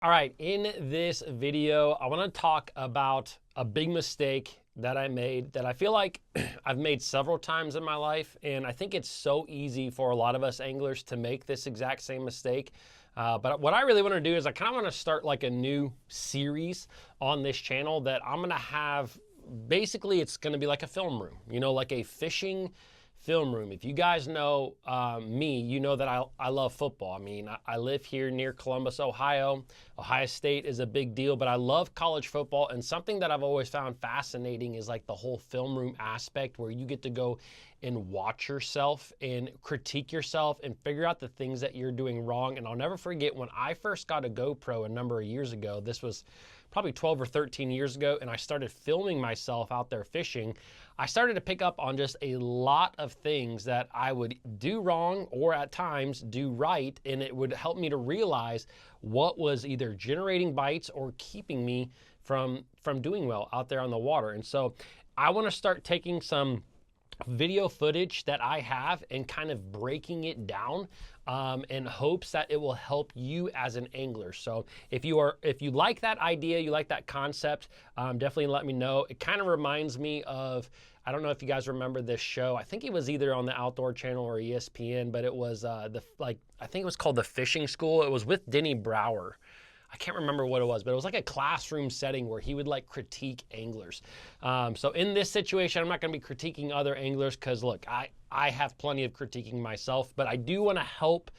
All right, in this video, I want to talk about a big mistake that I made that I feel like I've made several times in my life. And I think it's so easy for a lot of us anglers to make this exact same mistake. But what I really want to do is I kind of want to start like a new series on this channel that I'm going to have. Basically, it's going to be like a film room, you know, like a fishing film room. If you guys know me, you know that I love football. I mean, I live here near Columbus, Ohio. Ohio State is a big deal, but I love college football. And something that I've always found fascinating is like the whole film room aspect where you get to go and watch yourself and critique yourself and figure out the things that you're doing wrong. And I'll never forget when I first got a GoPro a number of years ago. This was probably 12 or 13 years ago, and I started filming myself out there fishing. I started to pick up on just a lot of things that I would do wrong or at times do right, and it would help me to realize what was either generating bites or keeping me from doing well out there on the water. And so I want to start taking some video footage that I have and kind of breaking it down in hopes that it will help you as an angler. So if you like that idea, you like that concept, definitely let me know. It kind of reminds me of, I don't know if you guys remember this show. I think it was either on the Outdoor Channel or ESPN, but it was I think it was called The Fishing School. It was with Denny Brower. I can't remember what it was, but it was like a classroom setting where he would like critique anglers. So in this situation, I'm not going to be critiquing other anglers because look, I have plenty of critiquing myself, but I do want to help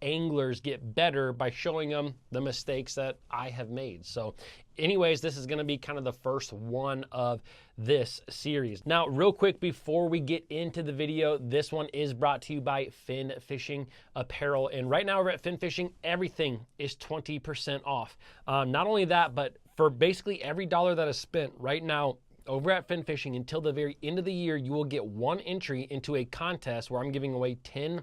anglers get better by showing them the mistakes that I have made. So anyways, this is going to be kind of the first one of this series. Now, real quick before we get into the video, this one is brought to you by Fin Fishing Apparel. And right now over at Fin Fishing, everything is 20% off. Not only that, but for basically every dollar that is spent right now over at Fin Fishing until the very end of the year, you will get one entry into a contest where I'm giving away 10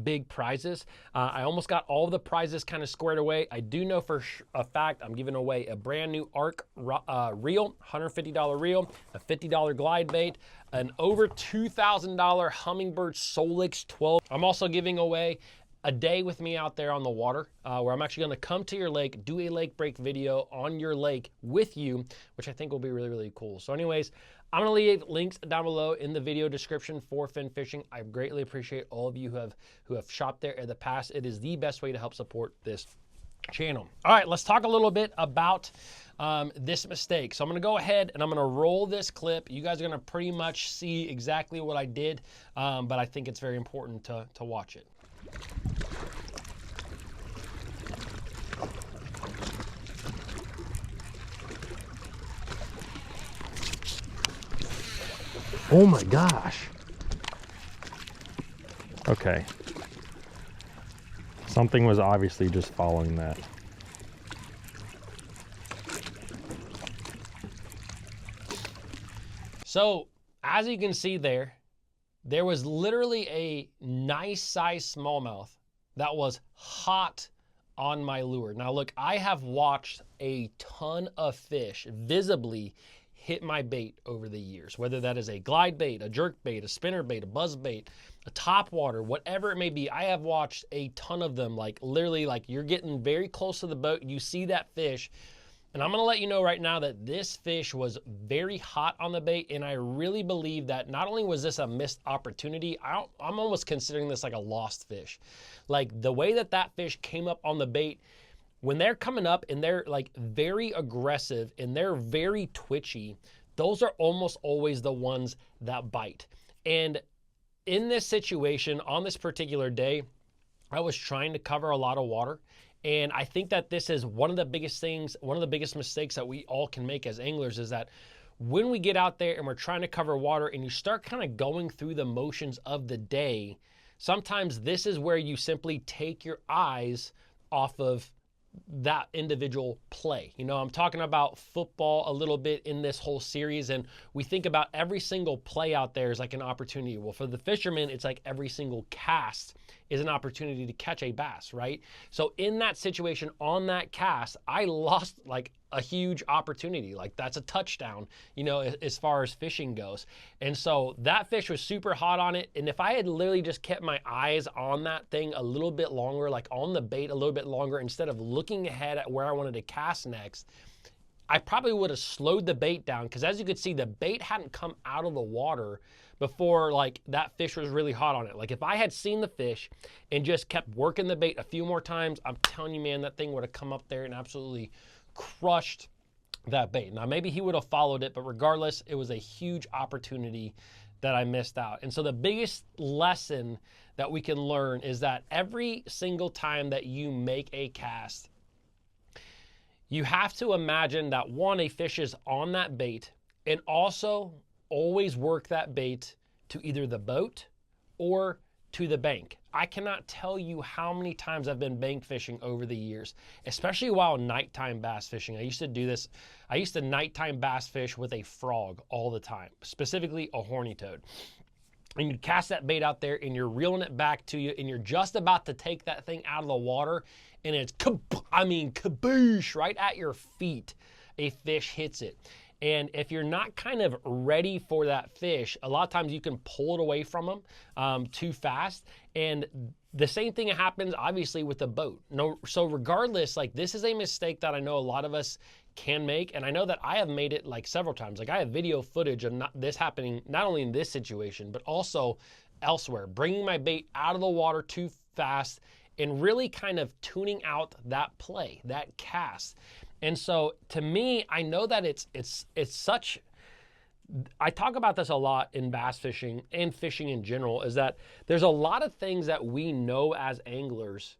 big prizes. I almost got all of the prizes kind of squared away. I do know for a fact I'm giving away a brand new ARC reel, $150 reel, a $50 glide bait, an over $2,000 Humminbird Solix 12. I'm also giving away a day with me out there on the water where I'm actually going to come to your lake, do a lake break video on your lake with you, which I think will be really, really cool. So anyways, I'm going to leave links down below in the video description for Fin Fishing. I greatly appreciate all of you who have shopped there in the past. It is the best way to help support this channel. All right, let's talk a little bit about this mistake. So I'm going to go ahead and I'm going to roll this clip. You guys are going to pretty much see exactly what I did, but I think it's very important to watch it. Oh my gosh. Okay. Something was obviously just following that. So as you can see there was literally a nice size smallmouth that was hot on my lure. Now look, I have watched a ton of fish visibly hit my bait over the years, whether that is a glide bait, a jerk bait, a spinner bait, a buzz bait, a top water, whatever it may be. I have watched a ton of them, like literally like you're getting very close to the boat, you see that fish, and I'm gonna let you know right now that this fish was very hot on the bait, and I really believe that not only was this a missed opportunity, I'm almost considering this like a lost fish. Like the way that that fish came up on the bait, when they're coming up and they're like very aggressive and they're very twitchy, those are almost always the ones that bite. And in this situation, on this particular day, I was trying to cover a lot of water. And I think that this is one of the biggest things, one of the biggest mistakes that we all can make as anglers is that when we get out there and we're trying to cover water and you start kind of going through the motions of the day, sometimes this is where you simply take your eyes off of that individual play. You know, I'm talking about football a little bit in this whole series, and we think about every single play out there is like an opportunity. Well, for the fishermen, it's like every single cast is an opportunity to catch a bass, right? So in that situation on that cast, I lost like a huge opportunity. Like that's a touchdown, you know, as far as fishing goes. And so that fish was super hot on it. And if I had literally just kept my eyes on that thing a little bit longer, like on the bait a little bit longer, instead of looking ahead at where I wanted to cast next, I probably would have slowed the bait down, because as you could see, the bait hadn't come out of the water before like that fish was really hot on it. Like if I had seen the fish and just kept working the bait a few more times, I'm telling you, man, that thing would have come up there and absolutely crushed that bait. Now maybe he would have followed it, but regardless, it was a huge opportunity that I missed out. And so the biggest lesson that we can learn is that every single time that you make a cast, you have to imagine that one, a fish is on that bait, and also always work that bait to either the boat or to the bank. I cannot tell you how many times I've been bank fishing over the years, especially while nighttime bass fishing. I used to do this. I used to nighttime bass fish with a frog all the time, specifically a horny toad. And you cast that bait out there and you're reeling it back to you and you're just about to take that thing out of the water and it's, kaboosh, right at your feet, a fish hits it. And if you're not kind of ready for that fish, a lot of times you can pull it away from them too fast. And the same thing happens obviously with the boat. So regardless, like this is a mistake that I know a lot of us can make. And I know that I have made it like several times. Like I have video footage of this happening, not only in this situation, but also elsewhere, bringing my bait out of the water too fast and really kind of tuning out that play, that cast. And so to me, I know that it's such, I talk about this a lot in bass fishing and fishing in general, is that there's a lot of things that we know as anglers,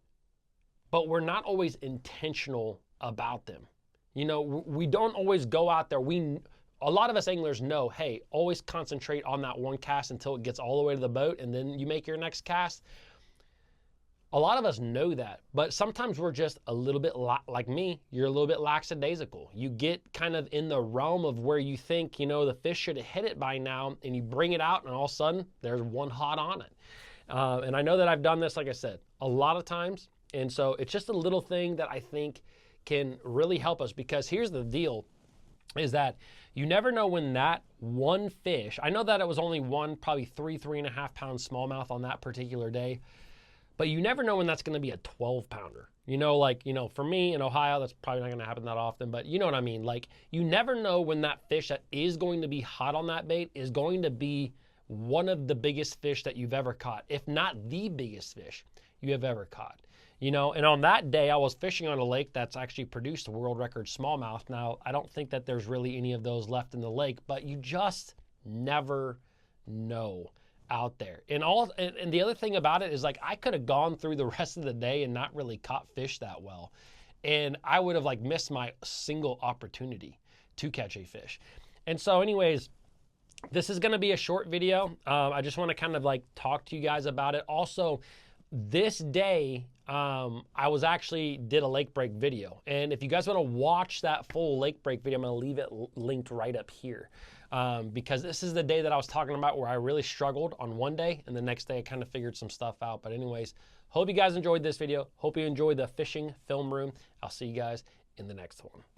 but we're not always intentional about them. You know, we don't always go out there. A lot of us anglers know, hey, always concentrate on that one cast until it gets all the way to the boat and then you make your next cast. A lot of us know that, but sometimes we're just a little bit like me, you're a little bit lackadaisical. You get kind of in the realm of where you think, you know, the fish should have hit it by now, and you bring it out and all of a sudden there's one hot on it. And I know that I've done this, like I said, a lot of times. And so it's just a little thing that I think can really help us, because here's the deal, is that you never know when that one fish, I know that it was only one, probably 3.5 pound smallmouth on that particular day, but you never know when that's going to be a 12 pounder. You know, like, you know, for me in Ohio, that's probably not going to happen that often, but you know what I mean? Like, you never know when that fish that is going to be hot on that bait is going to be one of the biggest fish that you've ever caught, if not the biggest fish you have ever caught. You know, and on that day, I was fishing on a lake that's actually produced a world record smallmouth. Now, I don't think that there's really any of those left in the lake, but you just never know out there. And the other thing about it is, like, I could have gone through the rest of the day and not really caught fish that well, and I would have like missed my single opportunity to catch a fish. And so anyways, this is going to be a short video. I just want to kind of like talk to you guys about it. Also, this day I was actually did a lake break video, and if you guys want to watch that full lake break video, I'm going to leave it linked right up here. Because this is the day that I was talking about where I really struggled on one day, and the next day I kind of figured some stuff out. But anyways, hope you guys enjoyed this video. Hope you enjoyed the fishing film room. I'll see you guys in the next one.